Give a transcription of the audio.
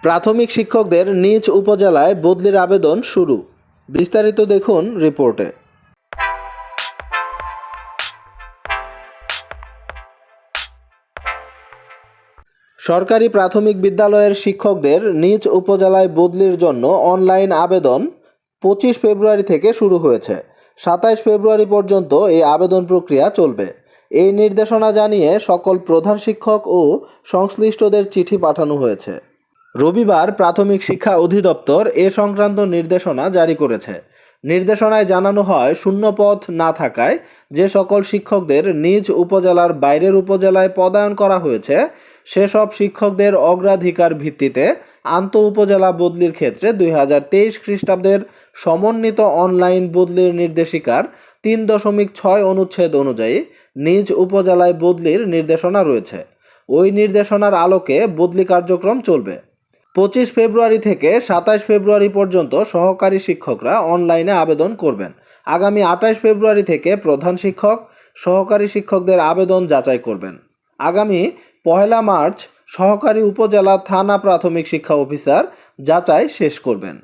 প্রাথমিক শিক্ষকদের নিজ উপজেলায় বদলির আবেদন শুরু। বিস্তারিত দেখুন রিপোর্টে। সরকারি প্রাথমিক বিদ্যালয়ের শিক্ষকদের নিজ উপজেলায় বদলির জন্য অনলাইন আবেদন 25 ফেব্রুয়ারি থেকে শুরু হয়েছে। 27 ফেব্রুয়ারি পর্যন্ত এই আবেদন প্রক্রিয়া চলবে। এই নির্দেশনা জানিয়ে সকল প্রধান শিক্ষক ও সংশ্লিষ্টদের চিঠি পাঠানো হয়েছে। রবিবার প্রাথমিক শিক্ষা অধিদপ্তর এ সংক্রান্ত নির্দেশনা জারি করেছে। নির্দেশনায় জানানো হয়, শূন্য পদ না থাকায় যে সকল শিক্ষকদের নিজ উপজেলার বাইরের উপজেলায় পদায়ন করা হয়েছে সেসব শিক্ষকদের অগ্রাধিকার ভিত্তিতে আন্তঃ উপজেলা বদলির ক্ষেত্রে 2023 খ্রিস্টাব্দের সমন্বিত অনলাইন বদলির নির্দেশিকার 3.6 অনুচ্ছেদ অনুযায়ী নিজ উপজেলায় বদলির নির্দেশনা রয়েছে। ওই নির্দেশনার আলোকে বদলি কার্যক্রম চলবে। 25 ফেব্রুয়ারি থেকে 27 ফেব্রুয়ারি পর্যন্ত সহকারী শিক্ষকরা অনলাইনে আবেদন করবেন। আগামী 28 ফেব্রুয়ারি থেকে প্রধান শিক্ষক সহকারী শিক্ষকদের আবেদন যাচাই করবেন। আগামী 1 মার্চ সহকারী উপজেলা থানা প্রাথমিক শিক্ষা অফিসার যাচাই শেষ করবেন।